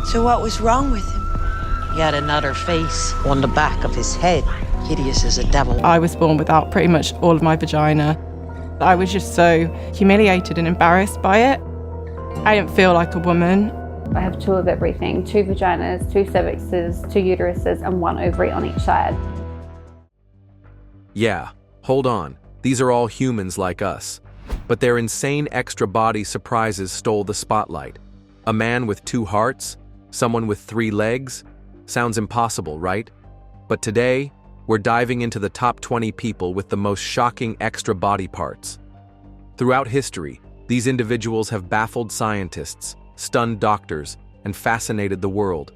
So what was wrong with him? He had another face on the back of his head, hideous as a devil. I was born without pretty much all of my vagina. I was just so humiliated and embarrassed by it. I didn't feel like a woman. I have two of everything, two vaginas, two cervixes, two uteruses, and one ovary on each side. Yeah, hold on. These are all humans like us. But their insane extra body surprises stole the spotlight. A man with 2 hearts? Someone with 3 legs? Sounds impossible, right? But today, we're diving into the top 20 people with the most shocking extra body parts. Throughout history, these individuals have baffled scientists, stunned doctors, and fascinated the world.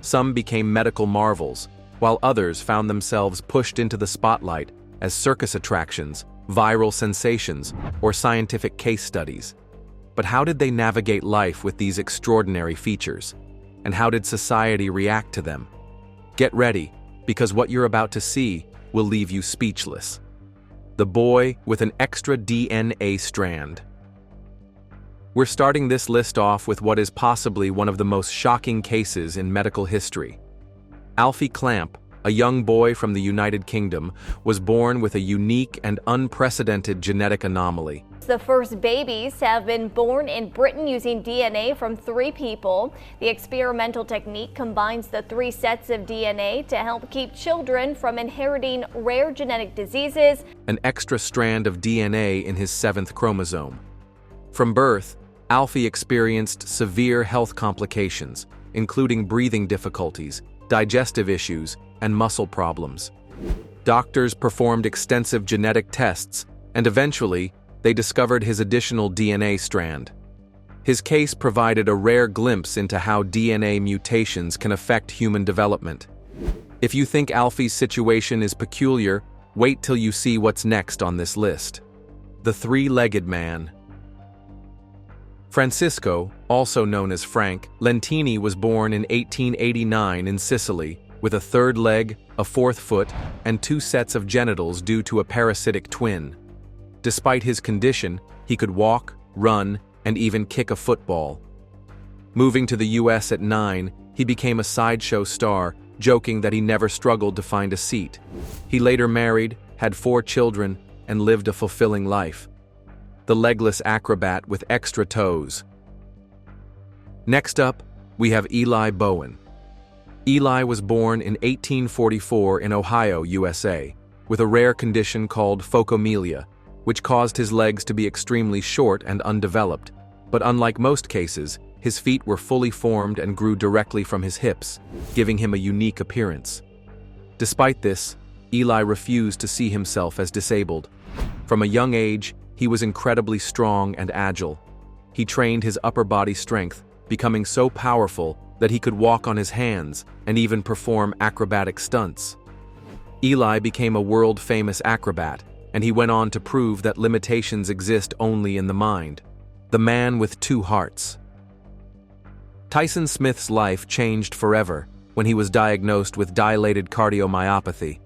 Some became medical marvels, while others found themselves pushed into the spotlight as circus attractions, viral sensations, or scientific case studies. But how did they navigate life with these extraordinary features? And how did society react to them? Get ready, because what you're about to see will leave you speechless. The boy with an extra DNA strand. We're starting this list off with what is possibly one of the most shocking cases in medical history. Alfie Clamp, a young boy from the United Kingdom, was born with a unique and unprecedented genetic anomaly. The first babies have been born in Britain using DNA from 3 people. The experimental technique combines the 3 sets of DNA to help keep children from inheriting rare genetic diseases. An extra strand of DNA in his 7th chromosome. From birth, Alfie experienced severe health complications, including breathing difficulties, digestive issues, and muscle problems. Doctors performed extensive genetic tests, and eventually, they discovered his additional DNA strand. His case provided a rare glimpse into how DNA mutations can affect human development. If you think Alfie's situation is peculiar, wait till you see what's next on this list. The 3-legged man. Francisco, also known as Frank, Lentini was born in 1889 in Sicily, with a 3rd leg, a 4th foot, and 2 sets of genitals due to a parasitic twin. Despite his condition, he could walk, run, and even kick a football. Moving to the US at 9, he became a sideshow star, joking that he never struggled to find a seat. He later married, had 4 children, and lived a fulfilling life. The legless acrobat with extra toes. Next up, we have Eli Bowen. Eli was born in 1844 in Ohio, USA, with a rare condition called phocomelia, which caused his legs to be extremely short and undeveloped. But unlike most cases, his feet were fully formed and grew directly from his hips, giving him a unique appearance. Despite this, Eli refused to see himself as disabled. From a young age, he was incredibly strong and agile. He trained his upper body strength, becoming so powerful that he could walk on his hands and even perform acrobatic stunts. Eli became a world-famous acrobat, and he went on to prove that limitations exist only in the mind. The man with 2 hearts. Tyson Smith's life changed forever when he was diagnosed with dilated cardiomyopathy.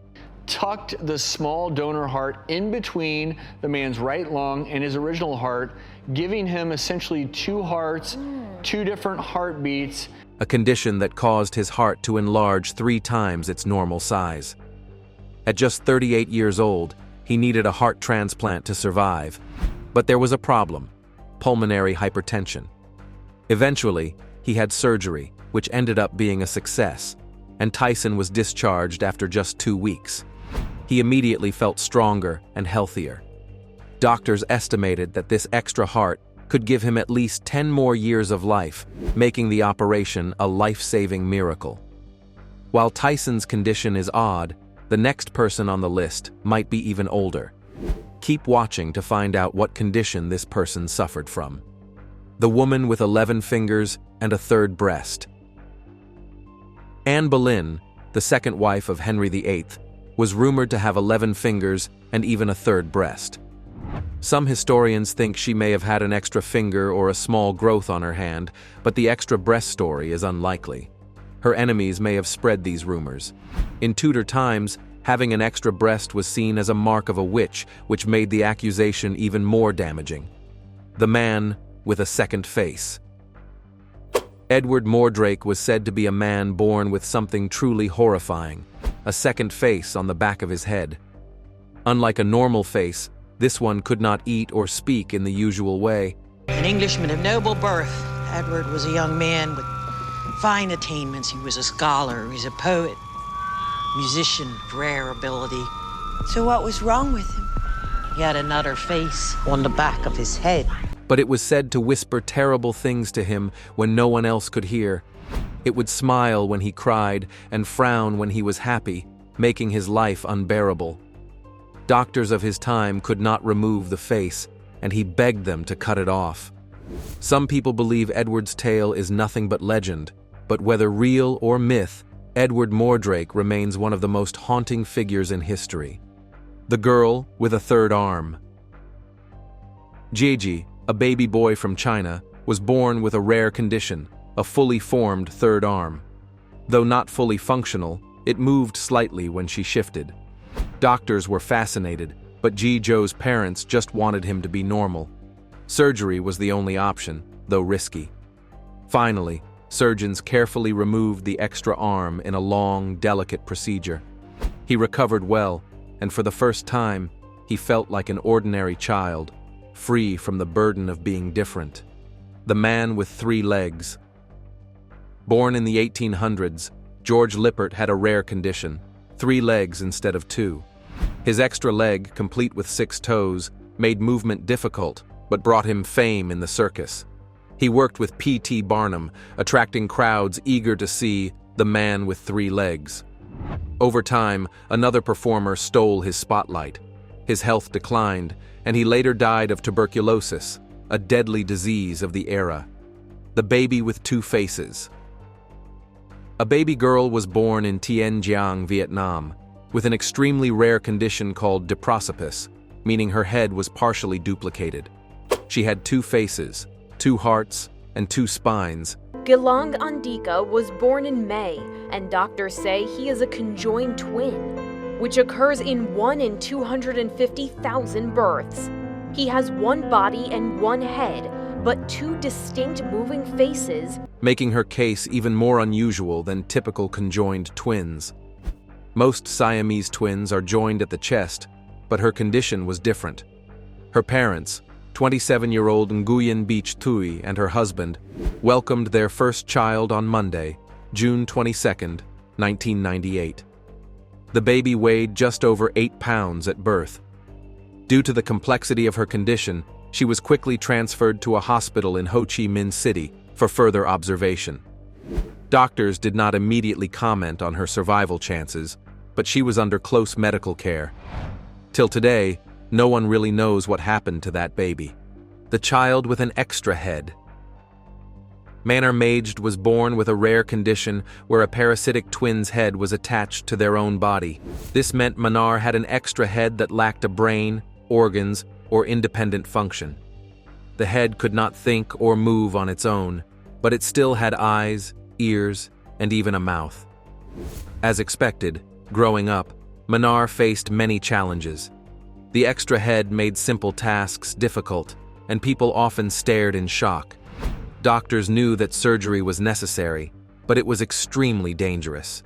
Tucked the small donor heart in between the man's right lung and his original heart, giving him essentially 2 hearts, 2 different heartbeats. A condition that caused his heart to enlarge 3 times its normal size. At just 38 years old, he needed a heart transplant to survive. But there was a problem: pulmonary hypertension. Eventually, he had surgery, which ended up being a success, and Tyson was discharged after just 2 weeks. He immediately felt stronger and healthier. Doctors estimated that this extra heart could give him at least 10 more years of life, making the operation a life-saving miracle. While Tyson's condition is odd, the next person on the list might be even older. Keep watching to find out what condition this person suffered from. The woman with 11 fingers and a 3rd breast. Anne Boleyn, the 2nd wife of Henry VIII, was rumored to have 11 fingers and even a 3rd breast. Some historians think she may have had an extra finger or a small growth on her hand, but the extra breast story is unlikely. Her enemies may have spread these rumors. In Tudor times, having an extra breast was seen as a mark of a witch, which made the accusation even more damaging. The man with a 2nd face. Edward Mordrake was said to be a man born with something truly horrifying, a second face on the back of his head. Unlike a normal face, this one could not eat or speak in the usual way. An Englishman of noble birth, Edward was a young man with fine attainments. He was a scholar, he was a poet, musician of rare ability. So what was wrong with him? He had another face on the back of his head. But it was said to whisper terrible things to him when no one else could hear. It would smile when he cried and frown when he was happy, making his life unbearable. Doctors of his time could not remove the face, and he begged them to cut it off. Some people believe Edward's tale is nothing but legend, but whether real or myth, Edward Mordrake remains one of the most haunting figures in history. The girl with a third arm. Jieji, a baby boy from China, was born with a rare condition, a fully formed third arm. Though not fully functional, it moved slightly when she shifted. Doctors were fascinated, but Ji-Jo's parents just wanted him to be normal. Surgery was the only option, though risky. Finally, surgeons carefully removed the extra arm in a long, delicate procedure. He recovered well, and for the first time, he felt like an ordinary child, free from the burden of being different. The man with 3 legs. Born in the 1800s, George Lippert had a rare condition, 3 legs instead of 2. His extra leg, complete with 6 toes, made movement difficult, but brought him fame in the circus. He worked with P.T. Barnum, attracting crowds eager to see the man with 3 legs. Over time, another performer stole his spotlight. His health declined, and he later died of tuberculosis, a deadly disease of the era. The baby with 2 faces. A baby girl was born in Tien Giang, Vietnam, with an extremely rare condition called diprosopis, meaning her head was partially duplicated. She had 2 faces, 2 hearts, and 2 spines. Gilang Andika was born in May, and doctors say he is a conjoined twin, which occurs in 1 in 250,000 births. He has 1 body and 1 head, but 2 distinct moving faces, making her case even more unusual than typical conjoined twins. Most Siamese twins are joined at the chest, but her condition was different. Her parents, 27-year-old Nguyen Beach Tui and her husband, welcomed their first child on Monday, June 22, 1998. The baby weighed just over 8 pounds at birth. Due to the complexity of her condition, she was quickly transferred to a hospital in Ho Chi Minh City for further observation. Doctors did not immediately comment on her survival chances, but she was under close medical care. Till today, no one really knows what happened to that baby. The child with an extra head. Manar Majd was born with a rare condition where a parasitic twin's head was attached to their own body. This meant Manar had an extra head that lacked a brain, organs, or independent function. The head could not think or move on its own, but it still had eyes, ears, and even a mouth. As expected, growing up, Manar faced many challenges. The extra head made simple tasks difficult, and people often stared in shock. Doctors knew that surgery was necessary, but it was extremely dangerous.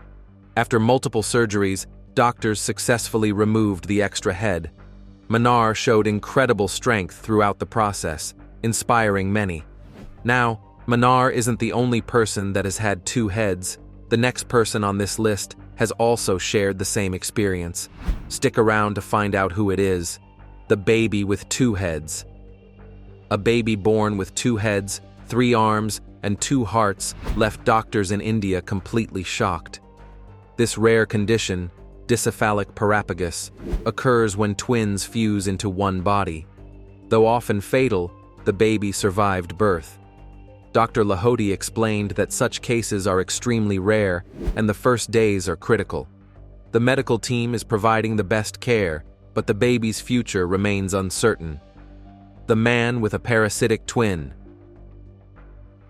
After multiple surgeries, doctors successfully removed the extra head. Manar showed incredible strength throughout the process, inspiring many. Now, Manar isn't the only person that has had 2 heads. The next person on this list has also shared the same experience. Stick around to find out who it is. The baby with 2 heads. A baby born with 2 heads, 3 arms, and 2 hearts left doctors in India completely shocked. This rare condition, dicephalic parapagus, occurs when twins fuse into one body. Though often fatal, the baby survived birth. Dr. Lahoti explained that such cases are extremely rare and the first days are critical. The medical team is providing the best care, but the baby's future remains uncertain. The man with a parasitic twin.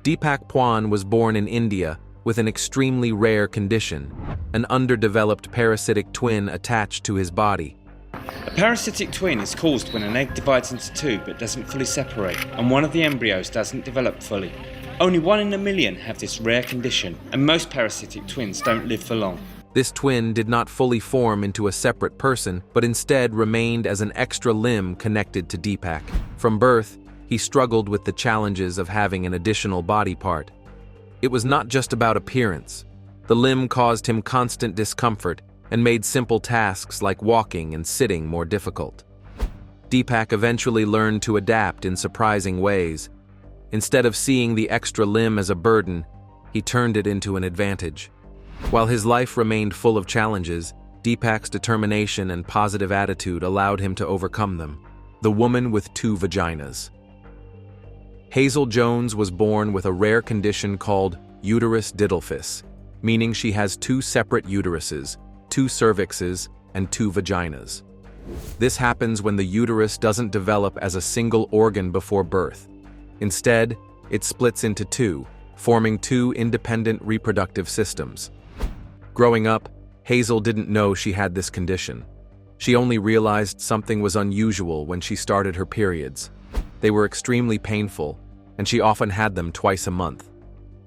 Deepak Pwan was born in India with an extremely rare condition, an underdeveloped parasitic twin attached to his body. A parasitic twin is caused when an egg divides into 2 but doesn't fully separate, and one of the embryos doesn't develop fully. Only 1 in a million have this rare condition, and most parasitic twins don't live for long. This twin did not fully form into a separate person, but instead remained as an extra limb connected to Deepak. From birth, he struggled with the challenges of having an additional body part. It was not just about appearance. The limb caused him constant discomfort and made simple tasks like walking and sitting more difficult. Deepak eventually learned to adapt in surprising ways. Instead of seeing the extra limb as a burden, he turned it into an advantage. While his life remained full of challenges, Deepak's determination and positive attitude allowed him to overcome them. The woman with 2 vaginas. Hazel Jones was born with a rare condition called uterus didelphys, meaning she has 2 separate uteruses, 2 cervixes, and 2 vaginas. This happens when the uterus doesn't develop as a single organ before birth. Instead, it splits into 2, forming 2 independent reproductive systems. Growing up, Hazel didn't know she had this condition. She only realized something was unusual when she started her periods. They were extremely painful, and she often had them twice a month.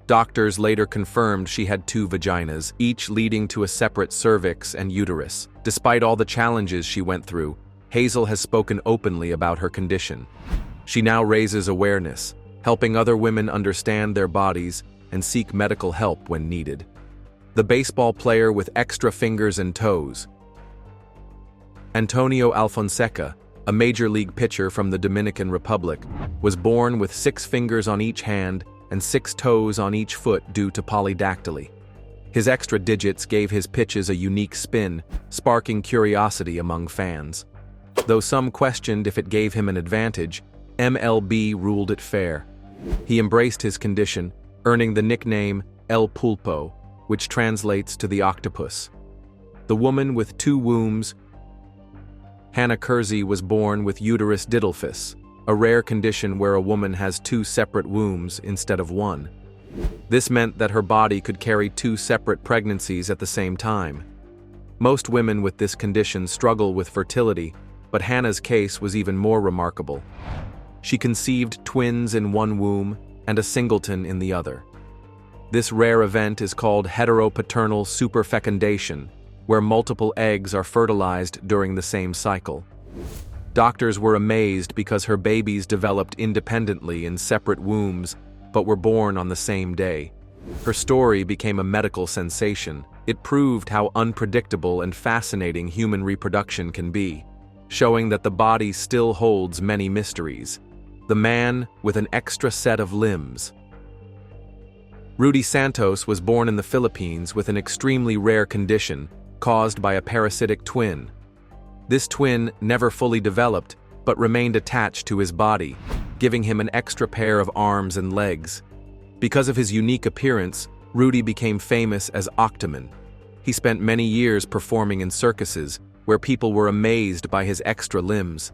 Doctors later confirmed she had 2 vaginas, each leading to a separate cervix and uterus. Despite all the challenges she went through, Hazel has spoken openly about her condition. She now raises awareness, helping other women understand their bodies and seek medical help when needed. The baseball player with extra fingers and toes. Antonio Alfonseca, a major league pitcher from the Dominican Republic, was born with 6 fingers on each hand and 6 toes on each foot due to polydactyly. His extra digits gave his pitches a unique spin, sparking curiosity among fans. Though some questioned if it gave him an advantage, MLB ruled it fair. He embraced his condition, earning the nickname El Pulpo, which translates to the octopus. The woman with 2 wombs. Hannah Kersey was born with uterus didelphys, a rare condition where a woman has 2 separate wombs instead of 1. This meant that her body could carry 2 separate pregnancies at the same time. Most women with this condition struggle with fertility, but Hannah's case was even more remarkable. She conceived twins in one womb and a singleton in the other. This rare event is called heteropaternal superfecundation, where multiple eggs are fertilized during the same cycle. Doctors were amazed because her babies developed independently in separate wombs, but were born on the same day. Her story became a medical sensation. It proved how unpredictable and fascinating human reproduction can be, showing that the body still holds many mysteries. The man with an extra set of limbs. Rudy Santos was born in the Philippines with an extremely rare condition caused by a parasitic twin. This twin never fully developed, but remained attached to his body, giving him an extra pair of arms and legs. Because of his unique appearance, Rudy became famous as Octoman. He spent many years performing in circuses, where people were amazed by his extra limbs.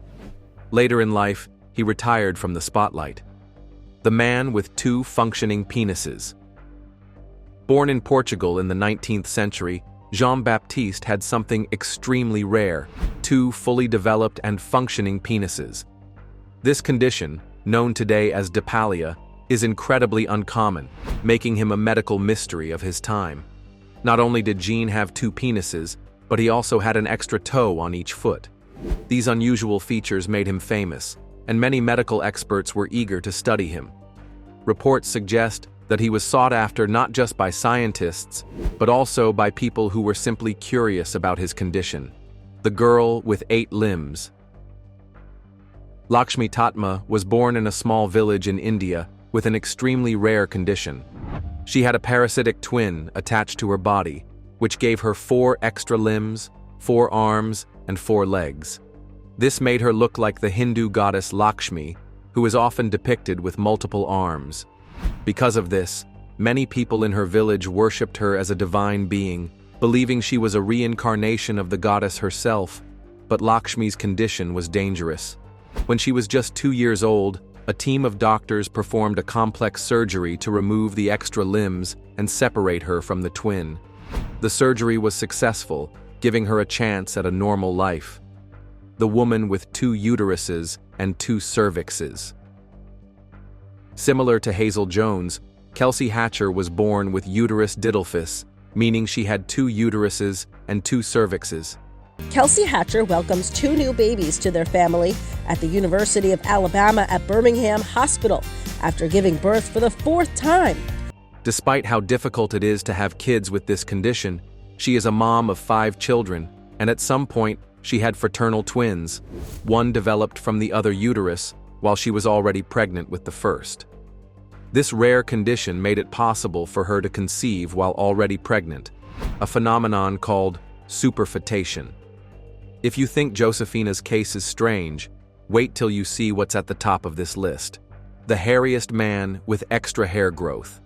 Later in life, he retired from the spotlight. The man with 2 functioning penises. Born in Portugal in the 19th century, Jean-Baptiste had something extremely rare, 2 fully developed and functioning penises. This condition, known today as dipalia, is incredibly uncommon, making him a medical mystery of his time. Not only did Jean have 2 penises, but he also had an extra toe on each foot. These unusual features made him famous, and many medical experts were eager to study him. Reports suggest that he was sought after not just by scientists, but also by people who were simply curious about his condition. The girl with 8 limbs. Lakshmi Tatma was born in a small village in India with an extremely rare condition. She had a parasitic twin attached to her body, which gave her 4 extra limbs, 4 arms, and 4 legs. This made her look like the Hindu goddess Lakshmi, who is often depicted with multiple arms. Because of this, many people in her village worshipped her as a divine being, believing she was a reincarnation of the goddess herself, but Lakshmi's condition was dangerous. When she was just 2 years old, a team of doctors performed a complex surgery to remove the extra limbs and separate her from the twin. The surgery was successful, giving her a chance at a normal life. The woman with 2 uteruses and 2 cervixes. Similar to Hazel Jones, Kelsey Hatcher was born with uterus didelphys, meaning she had 2 uteruses and 2 cervixes. Kelsey Hatcher welcomes 2 new babies to their family at the University of Alabama at Birmingham Hospital after giving birth for the 4th time. Despite how difficult it is to have kids with this condition, she is a mom of 5 children, and at some point, she had fraternal twins. One developed from the other uterus, while she was already pregnant with the first. This rare condition made it possible for her to conceive while already pregnant, a phenomenon called superfetation. If you think Josephina's case is strange, wait till you see what's at the top of this list. The hairiest man with extra hair growth.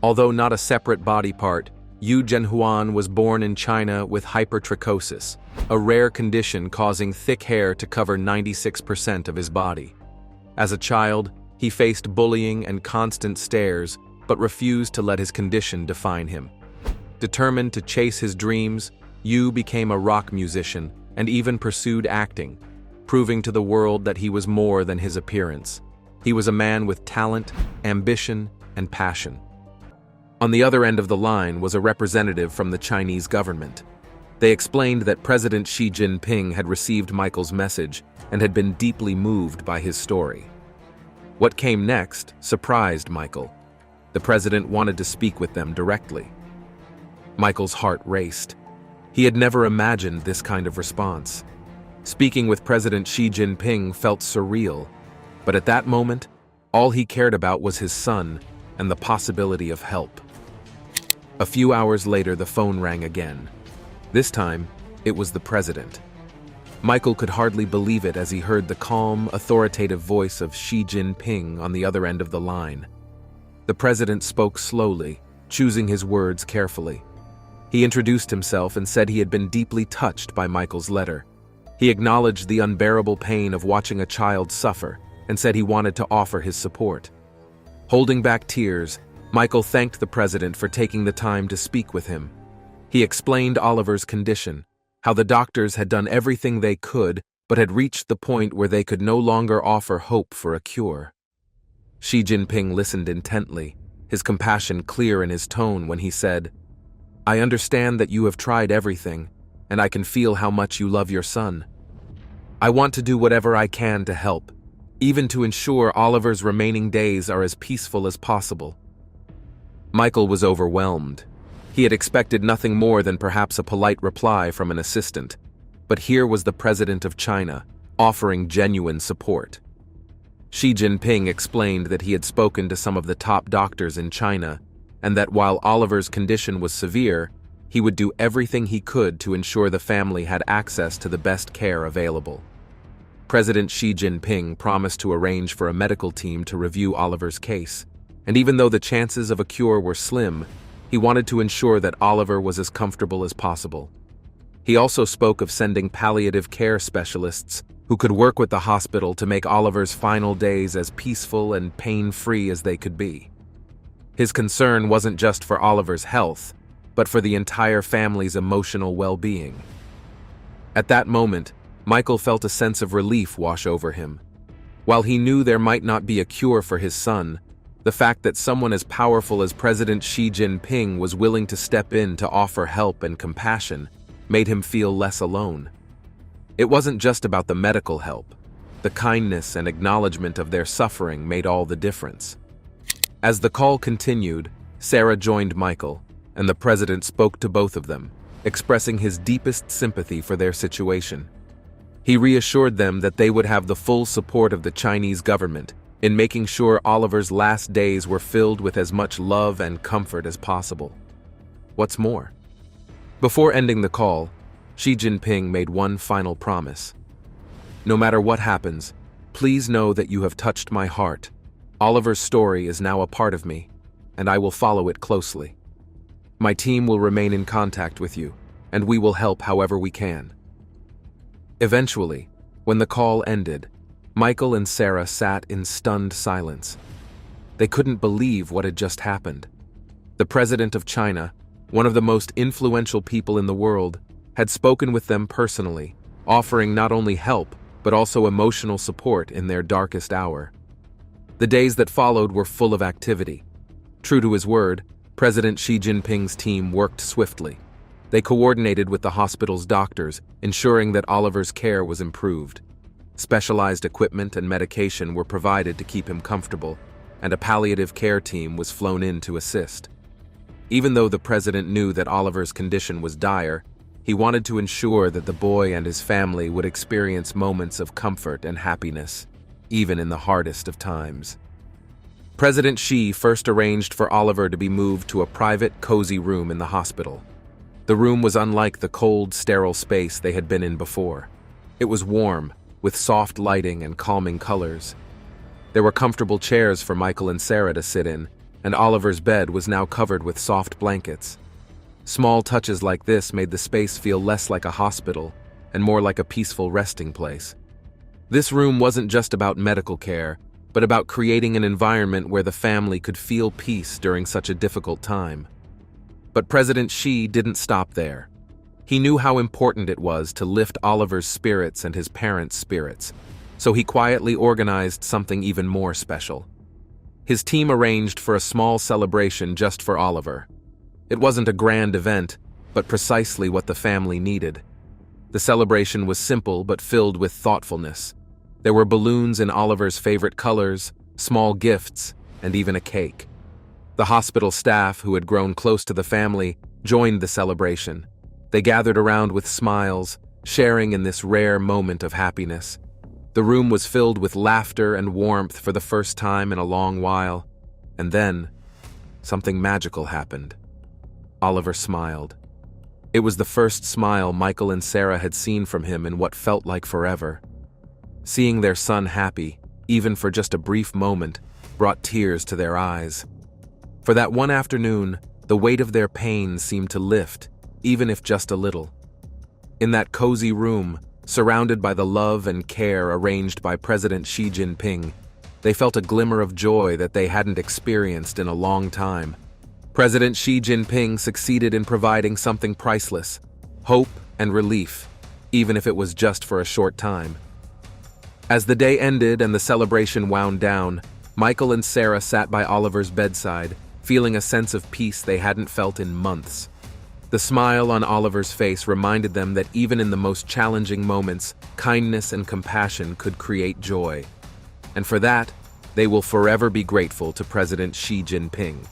Although not a separate body part, Yu Zhenhuan was born in China with hypertrichosis, a rare condition causing thick hair to cover 96% of his body. As a child, he faced bullying and constant stares, but refused to let his condition define him. Determined to chase his dreams, Yu became a rock musician and even pursued acting, proving to the world that he was more than his appearance. He was a man with talent, ambition, and passion. On the other end of the line was a representative from the Chinese government. They explained that President Xi Jinping had received Michael's message and had been deeply moved by his story. What came next surprised Michael. The president wanted to speak with them directly. Michael's heart raced. He had never imagined this kind of response. Speaking with President Xi Jinping felt surreal, but at that moment, all he cared about was his son and the possibility of help. A few hours later, the phone rang again. This time, it was the president. Michael could hardly believe it as he heard the calm, authoritative voice of Xi Jinping on the other end of the line. The president spoke slowly, choosing his words carefully. He introduced himself and said he had been deeply touched by Michael's letter. He acknowledged the unbearable pain of watching a child suffer and said he wanted to offer his support. Holding back tears, Michael thanked the president for taking the time to speak with him. He explained Oliver's condition, how the doctors had done everything they could but had reached the point where they could no longer offer hope for a cure. Xi Jinping listened intently, his compassion clear in his tone when he said, "I understand that you have tried everything, and I can feel how much you love your son. I want to do whatever I can to help, even to ensure Oliver's remaining days are as peaceful as possible." Michael was overwhelmed. He had expected nothing more than perhaps a polite reply from an assistant, but here was the president of China, offering genuine support. Xi Jinping explained that he had spoken to some of the top doctors in China, and that while Oliver's condition was severe, he would do everything he could to ensure the family had access to the best care available. President Xi Jinping promised to arrange for a medical team to review Oliver's case, and even though the chances of a cure were slim, he wanted to ensure that Oliver was as comfortable as possible. He also spoke of sending palliative care specialists who could work with the hospital to make Oliver's final days as peaceful and pain-free as they could be. His concern wasn't just for Oliver's health, but for the entire family's emotional well-being. At that moment, Michael felt a sense of relief wash over him. While he knew there might not be a cure for his son, the fact that someone as powerful as President Xi Jinping was willing to step in to offer help and compassion made him feel less alone. It wasn't just about the medical help. The kindness and acknowledgement of their suffering made all the difference. As the call continued, Sarah joined Michael, and the president spoke to both of them, expressing his deepest sympathy for their situation. He reassured them that they would have the full support of the Chinese government in making sure Oliver's last days were filled with as much love and comfort as possible. What's more, before ending the call, Xi Jinping made one final promise. "No matter what happens, please know that you have touched my heart. Oliver's story is now a part of me, and I will follow it closely. My team will remain in contact with you, and we will help however we can." Eventually, when the call ended, Michael and Sarah sat in stunned silence. They couldn't believe what had just happened. The president of China, one of the most influential people in the world, had spoken with them personally, offering not only help, but also emotional support in their darkest hour. The days that followed were full of activity. True to his word, President Xi Jinping's team worked swiftly. They coordinated with the hospital's doctors, ensuring that Oliver's care was improved. Specialized equipment and medication were provided to keep him comfortable, and a palliative care team was flown in to assist. Even though the president knew that Oliver's condition was dire, he wanted to ensure that the boy and his family would experience moments of comfort and happiness, even in the hardest of times. President Xi first arranged for Oliver to be moved to a private, cozy room in the hospital. The room was unlike the cold, sterile space they had been in before. It was warm, with soft lighting and calming colors. There were comfortable chairs for Michael and Sarah to sit in, and Oliver's bed was now covered with soft blankets. Small touches like this made the space feel less like a hospital and more like a peaceful resting place. This room wasn't just about medical care, but about creating an environment where the family could feel peace during such a difficult time. But President Xi didn't stop there. He knew how important it was to lift Oliver's spirits and his parents' spirits, so he quietly organized something even more special. His team arranged for a small celebration just for Oliver. It wasn't a grand event, but precisely what the family needed. The celebration was simple but filled with thoughtfulness. There were balloons in Oliver's favorite colors, small gifts, and even a cake. The hospital staff, who had grown close to the family, joined the celebration. They gathered around with smiles, sharing in this rare moment of happiness. The room was filled with laughter and warmth for the first time in a long while. And then, something magical happened. Oliver smiled. It was the first smile Michael and Sarah had seen from him in what felt like forever. Seeing their son happy, even for just a brief moment, brought tears to their eyes. For that one afternoon, the weight of their pain seemed to lift, even if just a little. In that cozy room, surrounded by the love and care arranged by President Xi Jinping, they felt a glimmer of joy that they hadn't experienced in a long time. President Xi Jinping succeeded in providing something priceless, hope and relief, even if it was just for a short time. As the day ended and the celebration wound down, Michael and Sarah sat by Oliver's bedside, feeling a sense of peace they hadn't felt in months. The smile on Oliver's face reminded them that even in the most challenging moments, kindness and compassion could create joy. And for that, they will forever be grateful to President Xi Jinping.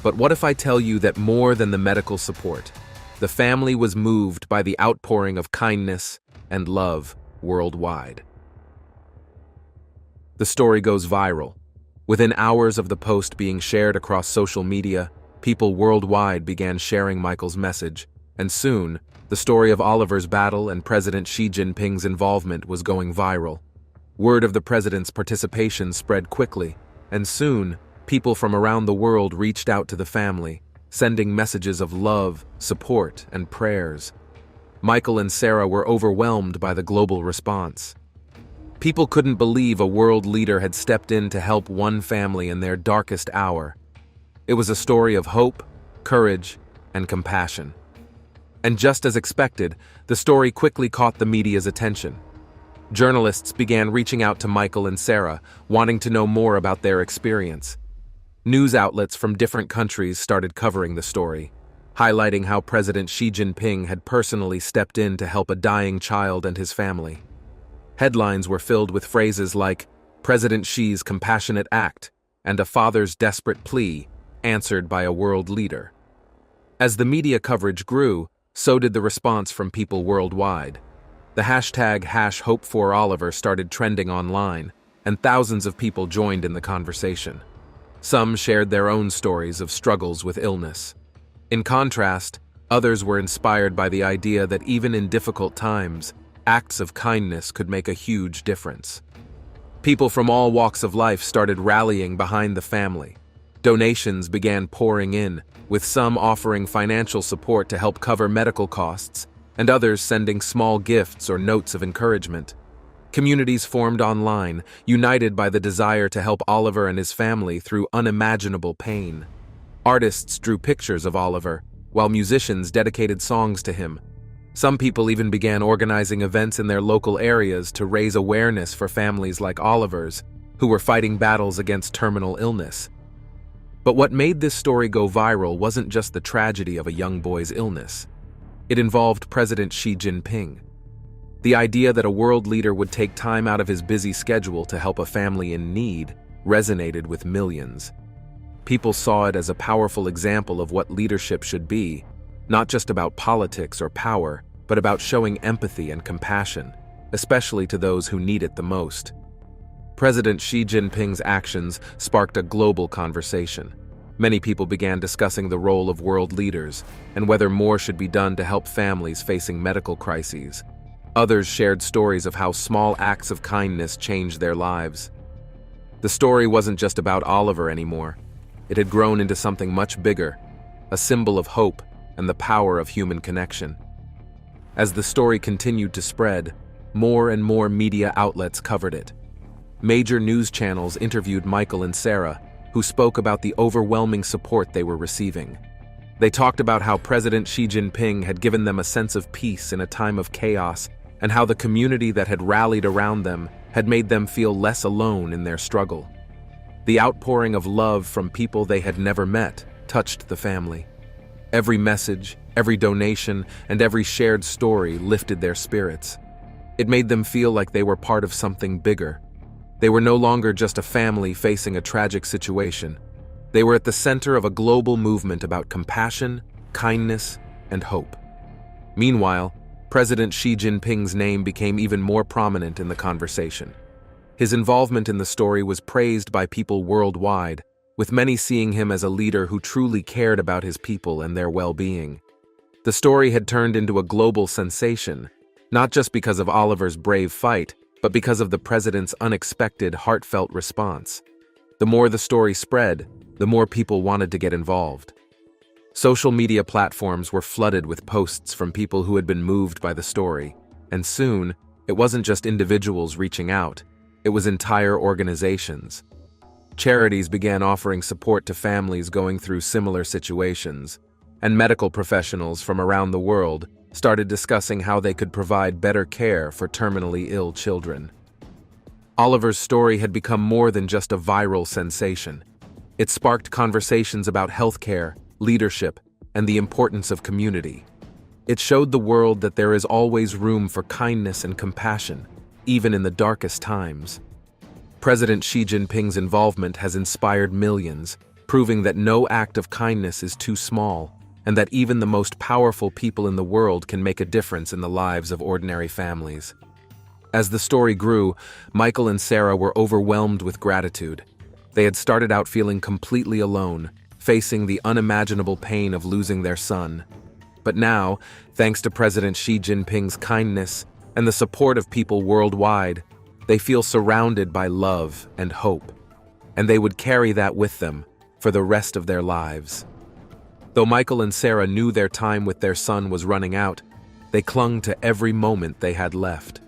But what if I tell you that more than the medical support, the family was moved by the outpouring of kindness and love worldwide? The story goes viral. Within hours of the post being shared across social media, people worldwide began sharing Michael's message, and soon, the story of Oliver's battle and President Xi Jinping's involvement was going viral. Word of the president's participation spread quickly, and soon, people from around the world reached out to the family, sending messages of love, support, and prayers. Michael and Sarah were overwhelmed by the global response. People couldn't believe a world leader had stepped in to help one family in their darkest hour. It was a story of hope, courage, and compassion. And just as expected, the story quickly caught the media's attention. Journalists began reaching out to Michael and Sarah, wanting to know more about their experience. News outlets from different countries started covering the story, highlighting how President Xi Jinping had personally stepped in to help a dying child and his family. Headlines were filled with phrases like, "President Xi's compassionate act," and "a father's desperate plea," answered by a world leader. As the media coverage grew, so did the response from people worldwide. The hashtag #HopeForOliver started trending online, and thousands of people joined in the conversation. Some shared their own stories of struggles with illness. In contrast, others were inspired by the idea that even in difficult times, acts of kindness could make a huge difference. People from all walks of life started rallying behind the family. Donations began pouring in, with some offering financial support to help cover medical costs, and others sending small gifts or notes of encouragement. Communities formed online, united by the desire to help Oliver and his family through unimaginable pain. Artists drew pictures of Oliver, while musicians dedicated songs to him. Some people even began organizing events in their local areas to raise awareness for families like Oliver's, who were fighting battles against terminal illness. But what made this story go viral wasn't just the tragedy of a young boy's illness. It involved President Xi Jinping. The idea that a world leader would take time out of his busy schedule to help a family in need resonated with millions. People saw it as a powerful example of what leadership should be, not just about politics or power, but about showing empathy and compassion, especially to those who need it the most. President Xi Jinping's actions sparked a global conversation. Many people began discussing the role of world leaders and whether more should be done to help families facing medical crises. Others shared stories of how small acts of kindness changed their lives. The story wasn't just about Oliver anymore. It had grown into something much bigger, a symbol of hope and the power of human connection. As the story continued to spread, more and more media outlets covered it. Major news channels interviewed Michael and Sarah, who spoke about the overwhelming support they were receiving. They talked about how President Xi Jinping had given them a sense of peace in a time of chaos, and how the community that had rallied around them had made them feel less alone in their struggle. The outpouring of love from people they had never met touched the family. Every message, every donation, and every shared story lifted their spirits. It made them feel like they were part of something bigger. They were no longer just a family facing a tragic situation. They were at the center of a global movement about compassion, kindness, and hope. Meanwhile, President Xi Jinping's name became even more prominent in the conversation. His involvement in the story was praised by people worldwide, with many seeing him as a leader who truly cared about his people and their well-being. The story had turned into a global sensation, not just because of Oliver's brave fight, but because of the president's unexpected, heartfelt response. The more the story spread, the more people wanted to get involved. Social media platforms were flooded with posts from people who had been moved by the story, and soon, it wasn't just individuals reaching out, it was entire organizations. Charities began offering support to families going through similar situations, and medical professionals from around the world started discussing how they could provide better care for terminally ill children. Oliver's story had become more than just a viral sensation. It sparked conversations about healthcare, leadership, and the importance of community. It showed the world that there is always room for kindness and compassion, even in the darkest times. President Xi Jinping's involvement has inspired millions, proving that no act of kindness is too small, and that even the most powerful people in the world can make a difference in the lives of ordinary families. As the story grew, Michael and Sarah were overwhelmed with gratitude. They had started out feeling completely alone, facing the unimaginable pain of losing their son. But now, thanks to President Xi Jinping's kindness and the support of people worldwide, they feel surrounded by love and hope, and they would carry that with them for the rest of their lives. Though Michael and Sarah knew their time with their son was running out, they clung to every moment they had left.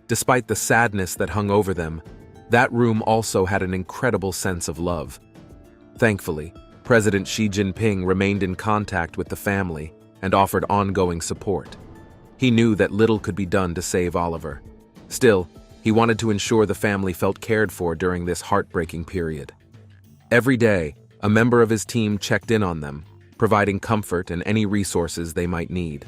Despite the sadness that hung over them, that room also had an incredible sense of love. Thankfully, President Xi Jinping remained in contact with the family and offered ongoing support. He knew that little could be done to save Oliver. Still, he wanted to ensure the family felt cared for during this heartbreaking period. Every day, a member of his team checked in on them, providing comfort and any resources they might need.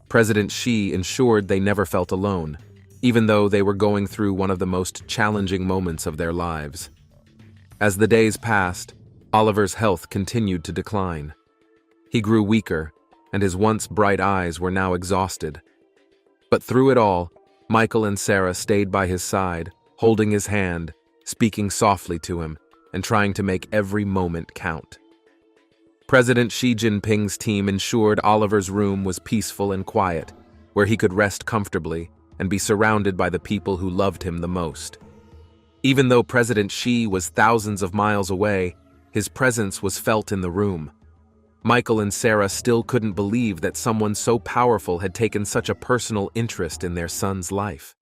President Xi ensured they never felt alone, even though they were going through one of the most challenging moments of their lives. As the days passed, Oliver's health continued to decline. He grew weaker, and his once bright eyes were now exhausted. But through it all, Michael and Sarah stayed by his side, holding his hand, speaking softly to him, and trying to make every moment count. President Xi Jinping's team ensured Oliver's room was peaceful and quiet, where he could rest comfortably and be surrounded by the people who loved him the most. Even though President Xi was thousands of miles away, his presence was felt in the room. Michael and Sarah still couldn't believe that someone so powerful had taken such a personal interest in their son's life.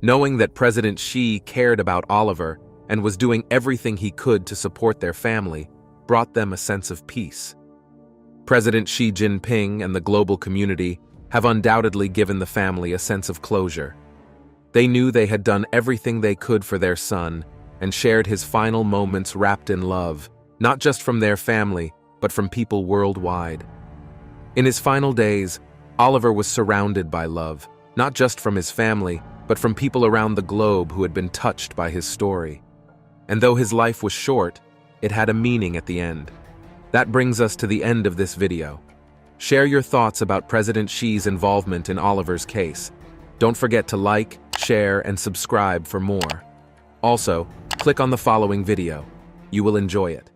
Knowing that President Xi cared about Oliver and was doing everything he could to support their family brought them a sense of peace. President Xi Jinping and the global community have undoubtedly given the family a sense of closure. They knew they had done everything they could for their son, and shared his final moments wrapped in love, not just from their family, but from people worldwide. In his final days, Oliver was surrounded by love, not just from his family, but from people around the globe who had been touched by his story. And though his life was short, it had a meaning at the end. That brings us to the end of this video. Share your thoughts about President Xi's involvement in Oliver's case. Don't forget to like, share, and subscribe for more. Also, click on the following video. You will enjoy it.